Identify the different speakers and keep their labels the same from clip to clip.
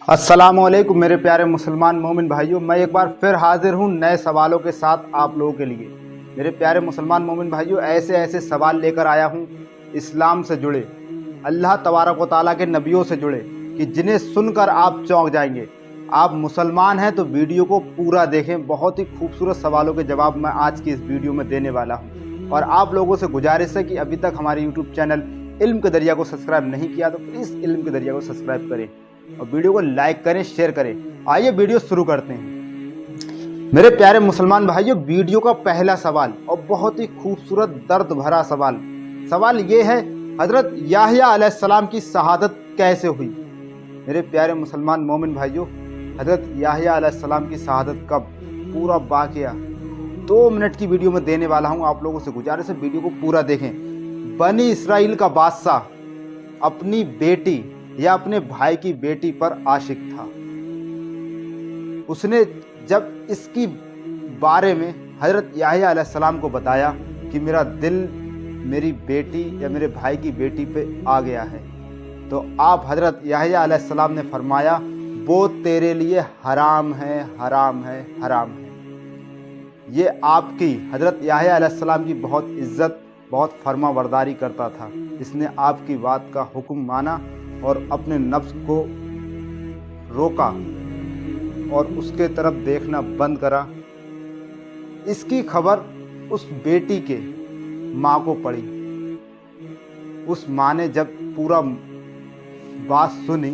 Speaker 1: अस्सलामुअलैकुम मेरे प्यारे मुसलमान मोमिन भाइयों, मैं एक बार फिर हाजिर हूँ नए सवालों के साथ आप लोगों के लिए। मेरे प्यारे मुसलमान मोमिन भाइयों, ऐसे ऐसे सवाल लेकर आया हूँ इस्लाम से जुड़े, अल्लाह तबारक व तआला के नबियों से जुड़े, कि जिन्हें सुनकर आप चौंक जाएंगे। आप मुसलमान हैं तो वीडियो को पूरा देखें। बहुत ही खूबसूरत सवालों के जवाब मैं आज की इस वीडियो में देने वाला हूँ। और आप लोगों से गुजारिश है कि अभी तक हमारे यूट्यूब चैनल इल्म के दरिया को सब्सक्राइब नहीं किया तो प्लीज़ इल्म के दरिया को सब्सक्राइब करें और वीडियो को लाइक करें, शेयर करें। आइए वीडियो शुरू करते हैं। मेरे प्यारे मुसलमान भाइयों, वीडियो का पहला सवाल और बहुत ही खूबसूरत दर्द भरा सवाल ये है, हजरत याह्या अलैहिस्सलाम की शहादत कैसे हुई? मेरे प्यारे मुसलमान मोमिन भाइयों, हजरत याह्या अलैहिस्सलाम की शहादत कब, पूरा वाक़या 2 मिनट की वीडियो में देने वाला हूँ। आप लोगों से गुजारिश है वीडियो को पूरा देखें। बनी इसराइल का बादशाह अपनी बेटी या अपने भाई की बेटी पर आशिक था। उसने जब इसकी बारे में हजरत याह्या अलैहिस्सलाम को बताया कि मेरा दिल मेरी बेटी या मेरे भाई की बेटी पे आ गया है, तो आप हजरत याह्या अलैहिस्सलाम ने फरमाया, वो तेरे लिए हराम है, हराम है, हराम है। ये आपकी हजरत याह्या अलैहिस्सलाम की बहुत इज्जत, बहुत फर्मा बरदारी करता था। इसने आपकी बात का हुक्म माना और अपने नफ्स को रोका और उसके तरफ देखना बंद करा। इसकी खबर उस बेटी के माँ को पड़ी। उस माँ ने जब पूरा बात सुनी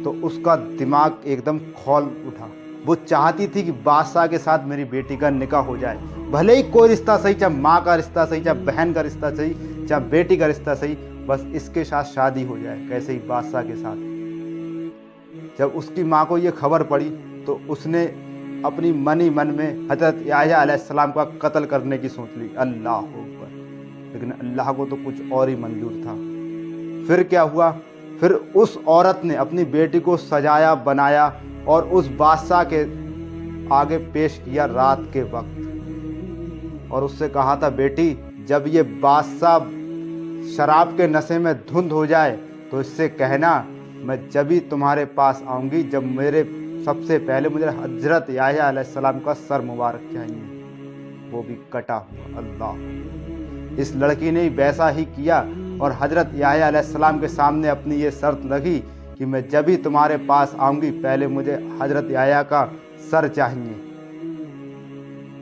Speaker 1: तो उसका दिमाग एकदम खौल उठा। वो चाहती थी कि बादशाह के साथ मेरी बेटी का निकाह हो जाए, भले ही कोई रिश्ता सही, चाहे माँ का रिश्ता सही, चाहे बहन का रिश्ता सही, चाहे बेटी का रिश्ता सही, बस इसके साथ शादी हो जाए, कैसे ही बादशाह के साथ। जब उसकी माँ को ये खबर पड़ी तो उसने अपनी मन में हजरत याह्या अलैहिस्सलाम का कत्ल करने की सोच ली। अल्लाह अकबर। लेकिन अल्लाह को तो कुछ और ही मंजूर था। फिर क्या हुआ? फिर उस औरत ने अपनी बेटी को सजाया बनाया और उस बादशाह के आगे पेश किया रात के वक्त, और उससे कहा था, बेटी जब ये बादशाह शराब के नशे में धुंध हो जाए तो इससे कहना मैं जब ही तुम्हारे पास आऊँगी जब मेरे सबसे पहले मुझे हजरत याह्या अलैहिस्सलाम का सर मुबारक चाहिए, वो भी कटा हुआ। अल्लाह। इस लड़की ने वैसा ही किया और हजरत याह्या अलैहिस्सलाम के सामने अपनी ये शर्त लगी कि मैं जब भी तुम्हारे पास आऊँगी पहले मुझे हजरत याह्या का सर चाहिए।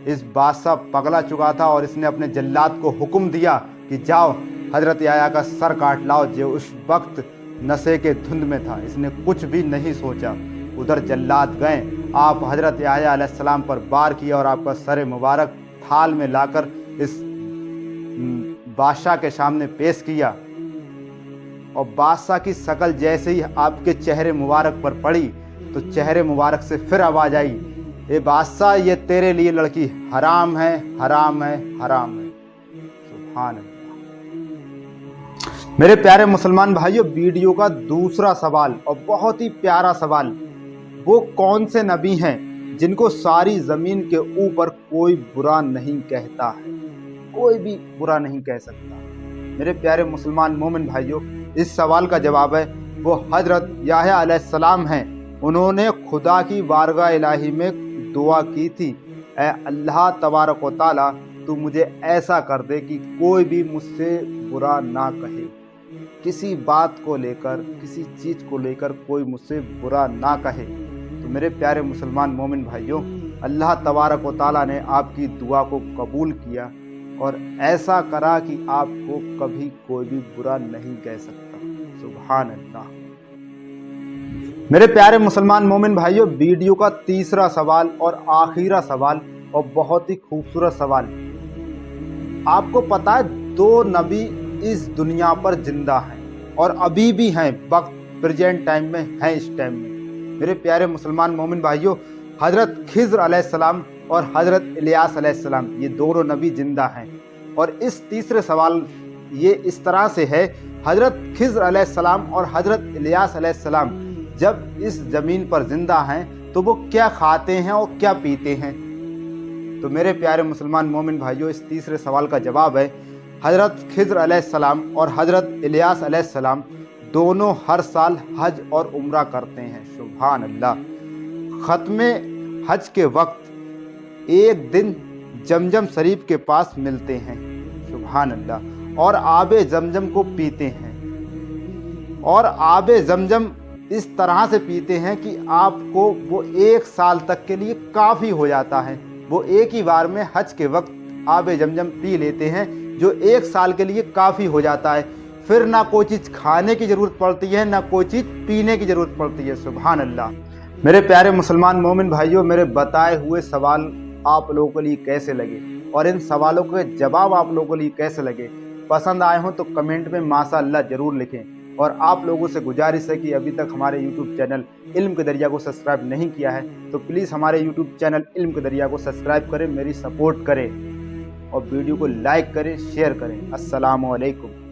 Speaker 1: इस बादशाह पगला चुका था और इसने अपने जल्लाद को हुक्म दिया कि जाओ हजरत याह्या का सर काट लाओ, जो उस वक्त नशे के धुंध में था। इसने कुछ भी नहीं सोचा। उधर जल्लाद गए, आप हजरत याह्या अलैहिस्सलाम पर वार किया और आपका सर मुबारक थाल में लाकर इस बादशाह के सामने पेश किया। और बादशाह की शक्ल जैसे ही आपके चेहरे मुबारक पर पड़ी तो चेहरे मुबारक से फिर आवाज आई, ए बादशाह, ये तेरे लिए लड़की हराम है, हराम है, हराम है। सुभान अल्लाह। मेरे प्यारे मुसलमान भाइयों, वीडियो का दूसरा सवाल और बहुत ही प्यारा सवाल, वो कौन से नबी हैं जिनको सारी ज़मीन के ऊपर कोई बुरा नहीं कहता है? कोई भी बुरा नहीं कह सकता। मेरे प्यारे मुसलमान मोमिन भाइयों, इस सवाल का जवाब है वो हजरत याह्या अलैहिस्सलाम हैं। उन्होंने खुदा की बारगाह इलाही में दुआ की थी, ऐ अल्लाह तबारक व तआला, तू मुझे ऐसा कर दे कि कोई भी मुझसे बुरा ना कहे। किसी बात को लेकर, किसी चीज़ को लेकर कोई मुझसे बुरा ना कहे। तो मेरे प्यारे मुसलमान मोमिन भाइयों, अल्लाह तबारक व तआला ने आपकी दुआ को कबूल किया और ऐसा करा कि आपको कभी कोई भी बुरा नहीं कह सकता। सुभान अल्लाह। मेरे प्यारे मुसलमान मोमिन भाइयों, वीडियो का तीसरा सवाल और आखिरी सवाल और बहुत ही खूबसूरत सवाल। आपको पता है 2 नबी इस दुनिया पर जिंदा हैं और अभी भी हैं, वक्त प्रेजेंट टाइम में हैं, इस टाइम में। मेरे प्यारे मुसलमान मोमिन भाइयों, हजरत खिज़्र अलैहिस्सलाम और हजरत इलियास अलैहिस्सलाम, ये दोनों नबी जिंदा हैं। और इस तीसरे सवाल ये इस तरह से है, हजरत खिज़्र अलैहिस्सलाम और हजरत इलियास अलैहिस्सलाम जब इस ज़मीन पर जिंदा हैं तो वो क्या खाते हैं और क्या पीते हैं? तो मेरे प्यारे मुसलमान मोमिन भाइयों, इस तीसरे सवाल का जवाब है, हजरत खिज़्र अलैहिस्सलाम और हजरत इलियास अलैहिस्सलाम दोनों हर साल हज और उम्रा करते हैं। सुभान अल्लाह। ख़त्मे हज के वक्त एक दिन जमजम शरीफ के पास मिलते हैं। सुभान अल्लाह। और आबे जमजम को पीते हैं, और आबे जमजम इस तरह से पीते हैं कि आपको वो 1 साल तक के लिए काफ़ी हो जाता है। वो एक ही बार में हज के वक्त आबे जमजम पी लेते हैं, जो 1 साल के लिए काफ़ी हो जाता है। फिर ना कोई चीज़ खाने की ज़रूरत पड़ती है, ना कोई चीज़ पीने की ज़रूरत पड़ती है। सुभान अल्लाह। मेरे प्यारे मुसलमान मोमिन भाइयों, मेरे बताए हुए सवाल आप लोगों के लिए कैसे लगे और इन सवालों के जवाब आप लोगों के लिए कैसे लगे, पसंद आए हों तो कमेंट में माशाअल्लाह ज़रूर लिखें। और आप लोगों से गुजारिश है कि अभी तक हमारे यूट्यूब चैनल इल्म के दरिया को सब्सक्राइब नहीं किया है तो प्लीज़ हमारे यूट्यूब चैनल इल्म के दरिया को सब्सक्राइब करें, मेरी सपोर्ट करें और वीडियो को लाइक करें, शेयर करें। अस्सलामु अलैकुम।